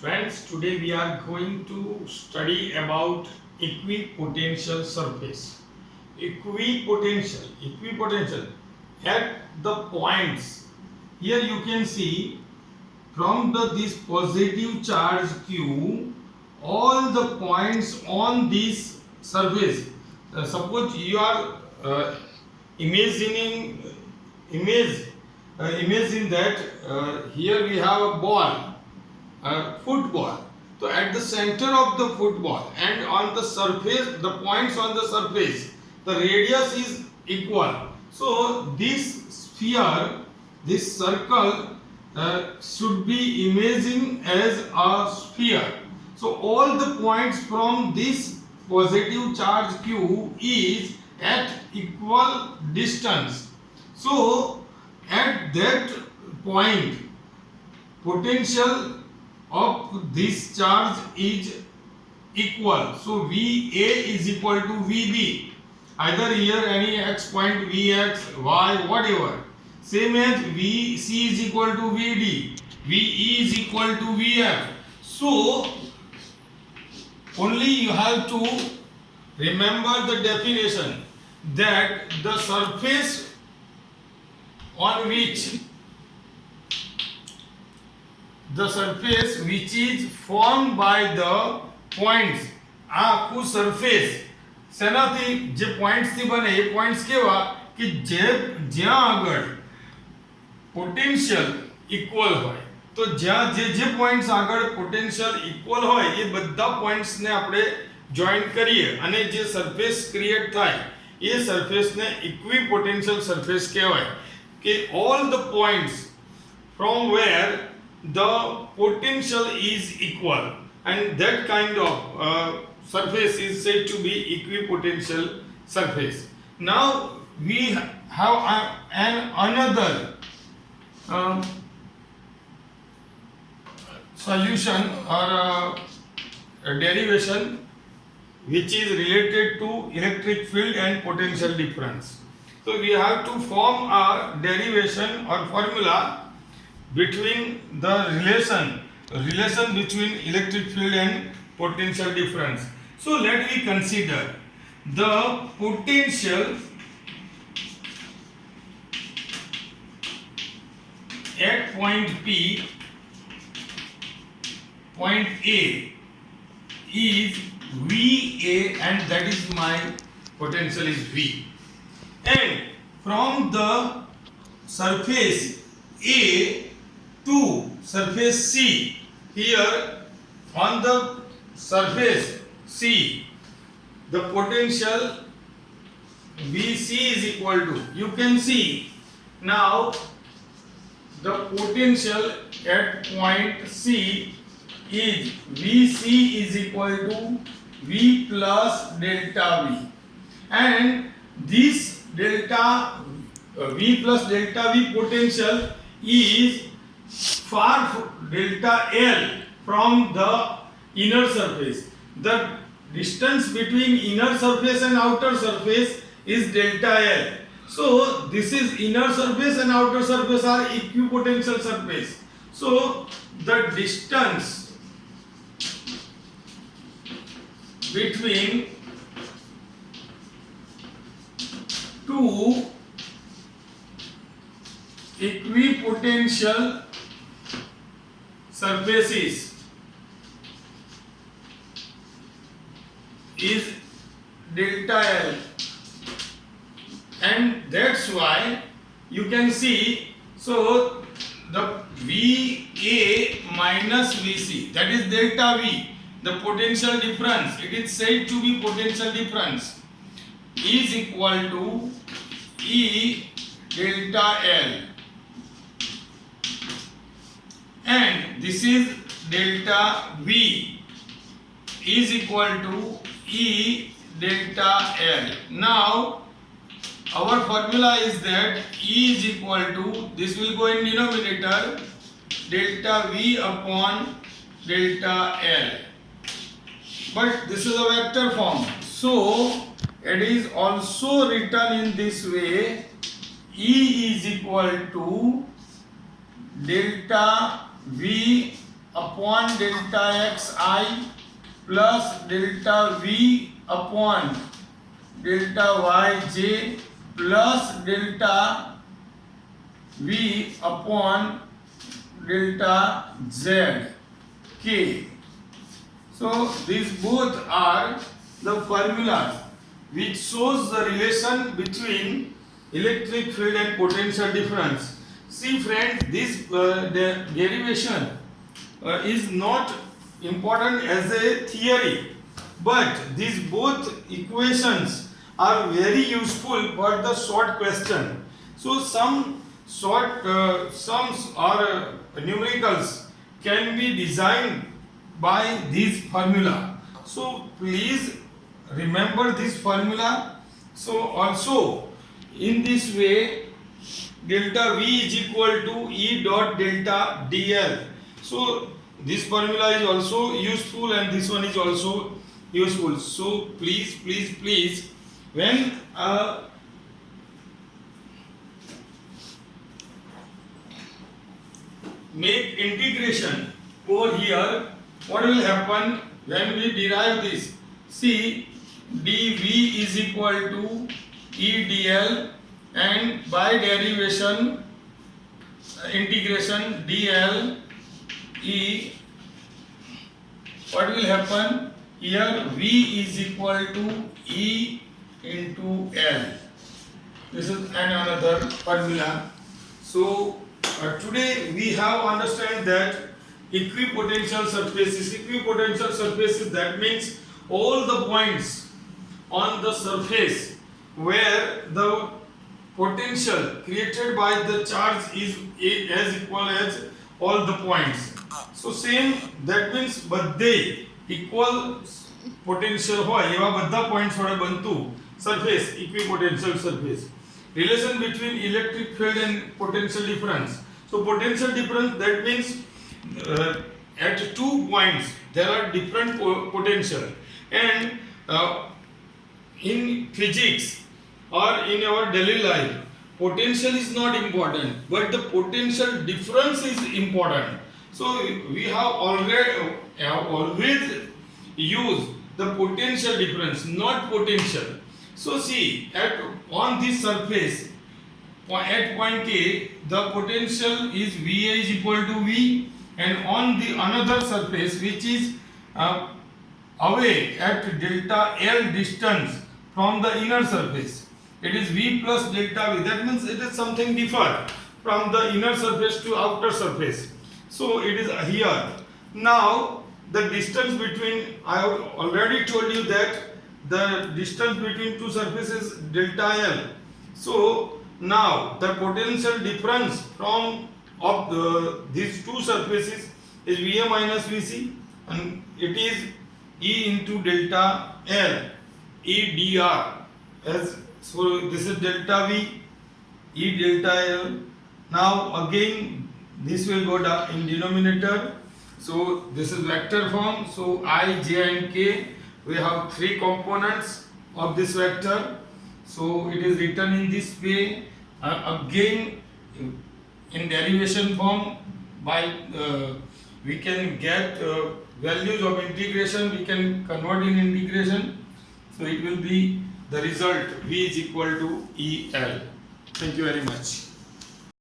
Friends, today we are going to study about equipotential surface. Equipotential at the points. Here you can see from this positive charge Q, all the points on this surface. Suppose you are imagining imagine that here we have a ball, football. So at the center of the football and on the surface, the points on the surface, the radius is equal. So this sphere, this circle should be imaging as a sphere. So all the points from this positive charge Q is at equal distance. So at that point, potential of this charge is equal. So VA is equal to VB. Either here any x point Vx, y, whatever. Same as VC is equal to VD. VE is equal to VF. So only you have to remember the definition that the surface on which is formed by the points, આ આખું surface શેનાથી જે points થી બને એ points કેવા કે જ્યાં આગળ પોટેન્શિયલ ઇક્વલ હોય. તો જ્યાં જે પોઈન્ટ્સ આગળ પોટેન્શિયલ ઇક્વલ હોય એ બધા પોઈન્ટ્સ ને આપણે જોઈન્ટ કરીએ અને જે સરફેસ ક્રિએટ થાય એ સરફેસને ઇક્વિપોટેન્શિયલ સરફેસ કહેવાય કે all the points from where the potential is equal, and that kind of surface is said to be equipotential surface. Now we have another solution or a derivation which is related to electric field and potential difference. So we have to form a derivation or formula between the relation between electric field and potential difference. So let me consider the potential at point P, point A is VA, and that is my potential is V. And from the surface A to surface C, here on the surface C, the potential VC is equal to, you can see now the potential at point C is VC is equal to V plus delta V, and this delta V plus delta V potential is far delta L from the inner surface. The distance between inner surface and outer surface is delta L. So this is inner surface and outer surface are equipotential surface. So the distance between two equipotential surfaces is delta L, and that's why you can see, so the VA minus VC, that is delta V, the potential difference, it is said to be potential difference, is equal to E delta L, and this is delta V is equal to E delta L. Now our formula is that E is equal to, this will go in denominator, delta V upon delta L, but this is a vector form, so it is also written in this way, E is equal to delta V upon delta xi plus delta v upon delta yj plus delta v upon delta z k. So these both are the formulas which shows the relation between electric field and potential difference. See friends, this derivation is not important as a theory, but these both equations are very useful for the short question. So some short sums or numericals can be designed by this formula. So please remember this formula. So also in this way, delta V is equal to E dot delta dl. So this formula is also useful and this one is also useful. So please when make integration over here, what will happen when we derive this? See, dv is equal to E dl, and by derivation integration dl E, what will happen here? V is equal to E into L. This is another formula. So today we have understand that equipotential surfaces, that means all the points on the surface where the potential created by the charge is as equal as all the points. So same, that means બધે equal potential હોય એવા બધા points વડે બનતું surface, equipotential surface. Relation between electric field and potential difference. So potential difference, that means at 2 points there are different potential, and in physics or in our daily life, potential is not important, but the potential difference is important. So we have always used the potential difference, not potential. So see, on this surface at point A, the potential is VA is equal to V, and on the another surface which is away at delta L distance from the inner surface, it is V plus delta V. That means it is something different from the inner surface to outer surface. So it is here. Now the distance between, I have already told you that the distance between two surfaces delta L. So now the potential difference from these two surfaces is VA minus VC, and it is E into delta L, E dr, as so this is delta V, E delta L. Now again this will go down in denominator. So this is vector form. So I, J and K, we have 3 components of this vector. So it is written in this way. Again in derivation form, by we can get values of integration, we can convert in integration. So it will be the result V is equal to EL. Thank you very much.